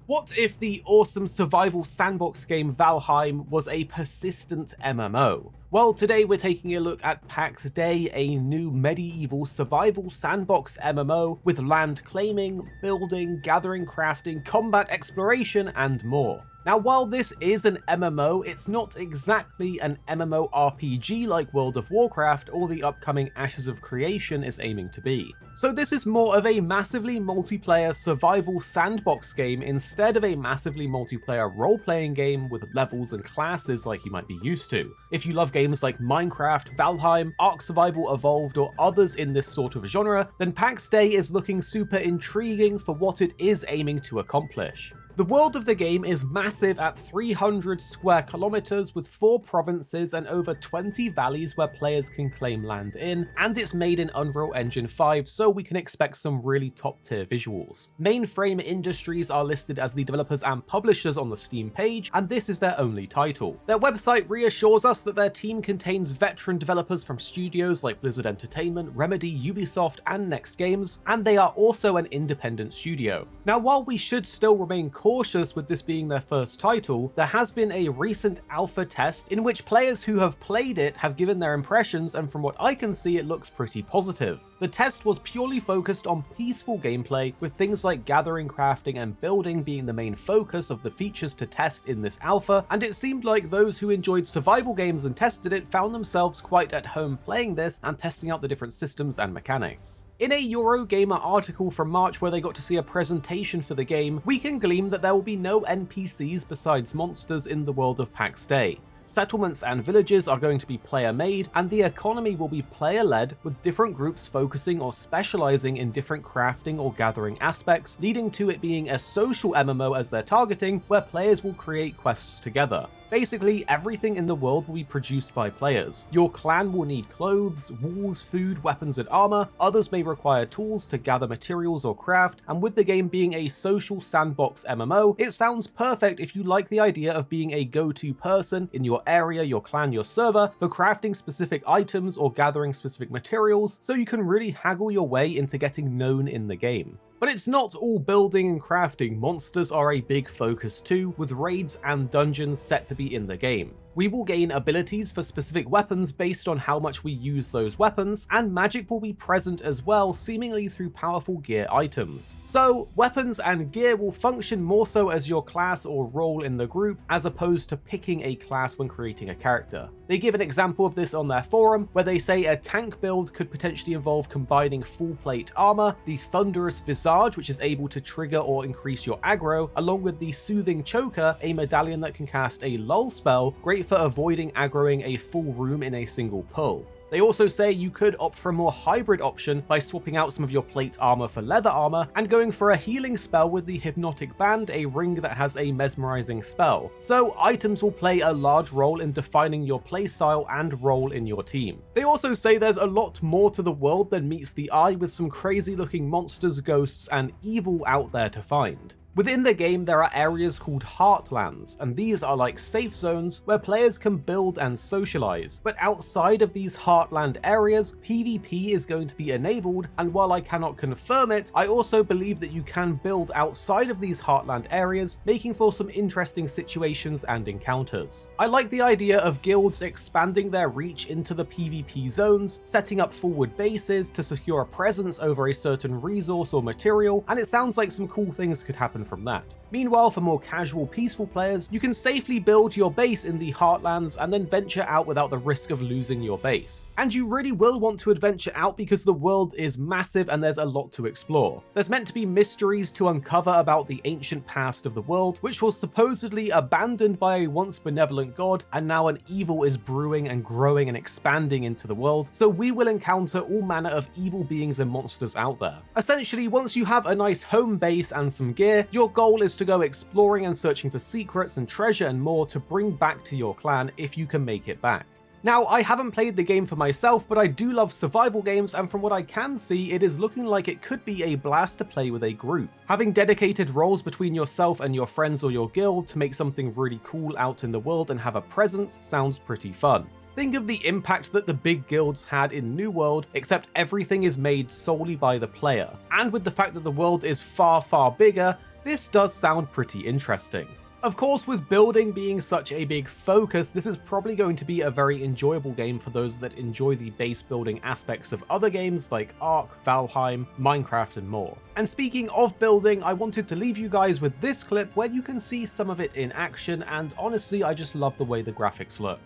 What if the awesome survival sandbox game Valheim was a persistent MMO? Well, today we're taking a look at Pax Dei, a new medieval survival sandbox MMO with land claiming, building, gathering, crafting, combat exploration, and more. Now, while this is an MMO, it's not exactly an MMORPG like World of Warcraft or the upcoming Ashes of Creation is aiming to be. So this is more of a massively multiplayer survival sandbox game instead of a massively multiplayer role-playing game with levels and classes like you might be used to. If you love games like Minecraft, Valheim, Ark Survival Evolved, or others in this sort of genre, then Pax Dei is looking super intriguing for what it is aiming to accomplish. The world of the game is massive at 300 square kilometers with 4 provinces and over 20 valleys where players can claim land in, and it's made in Unreal Engine 5, so we can expect some really top tier visuals. Mainframe Industries are listed as the developers and publishers on the Steam page, and this is their only title. Their website reassures us that their team contains veteran developers from studios like Blizzard Entertainment, Remedy, Ubisoft, and Next Games, and they are also an independent studio. Now, while we should still remain cautious with this being their first title, there has been a recent alpha test in which players who have played it have given their impressions, and from what I can see it looks pretty positive. The test was purely focused on peaceful gameplay, with things like gathering, crafting, and building being the main focus of the features to test in this alpha, and it seemed like those who enjoyed survival games and tested it found themselves quite at home playing this and testing out the different systems and mechanics. In a Eurogamer article from March where they got to see a presentation for the game, we can glean that there will be no NPCs besides monsters in the world of Pax Dei. Settlements and villages are going to be player-made, and the economy will be player-led, with different groups focusing or specializing in different crafting or gathering aspects, leading to it being a social MMO as they're targeting, where players will create quests together. Basically, everything in the world will be produced by players. Your clan will need clothes, walls, food, weapons, and armor. Others may require tools to gather materials or craft, and with the game being a social sandbox MMO, it sounds perfect if you like the idea of being a go-to person in your area, your clan, your server, for crafting specific items or gathering specific materials, so you can really haggle your way into getting known in the game. But it's not all building and crafting. Monsters are a big focus too, with raids and dungeons set to be in the game. We will gain abilities for specific weapons based on how much we use those weapons, and magic will be present as well, seemingly through powerful gear items. So, weapons and gear will function more so as your class or role in the group, as opposed to picking a class when creating a character. They give an example of this on their forum, where they say a tank build could potentially involve combining full plate armor, the thunderous visage, which is able to trigger or increase your aggro, along with the soothing choker, a medallion that can cast a lull spell, great for avoiding aggroing a full room in a single pull. They also say you could opt for a more hybrid option by swapping out some of your plate armor for leather armor and going for a healing spell with the hypnotic band, a ring that has a mesmerizing spell. So items will play a large role in defining your playstyle and role in your team. They also say there's a lot more to the world than meets the eye, with some crazy looking monsters, ghosts, and evil out there to find. Within the game, there are areas called Heartlands, and these are like safe zones where players can build and socialize. But outside of these Heartland areas, PvP is going to be enabled, and while I cannot confirm it, I also believe that you can build outside of these Heartland areas, making for some interesting situations and encounters. I like the idea of guilds expanding their reach into the PvP zones, setting up forward bases to secure a presence over a certain resource or material, and it sounds like some cool things could happen from that. Meanwhile, for more casual, peaceful players, you can safely build your base in the Heartlands and then venture out without the risk of losing your base. And you really will want to adventure out because the world is massive and there's a lot to explore. There's meant to be mysteries to uncover about the ancient past of the world, which was supposedly abandoned by a once benevolent god, and now an evil is brewing and growing and expanding into the world, so we will encounter all manner of evil beings and monsters out there. Essentially, once you have a nice home base and some gear, your goal is to go exploring and searching for secrets and treasure and more to bring back to your clan if you can make it back. Now, I haven't played the game for myself, but I do love survival games, and from what I can see, it is looking like it could be a blast to play with a group. Having dedicated roles between yourself and your friends or your guild to make something really cool out in the world and have a presence sounds pretty fun. Think of the impact that the big guilds had in New World, except everything is made solely by the player. And with the fact that the world is far, far bigger, This does sound pretty interesting. Of course, with building being such a big focus, this is probably going to be a very enjoyable game for those that enjoy the base building aspects of other games like Ark, Valheim, Minecraft, and more. And speaking of building, I wanted to leave you guys with this clip where you can see some of it in action, and honestly, I just love the way the graphics look.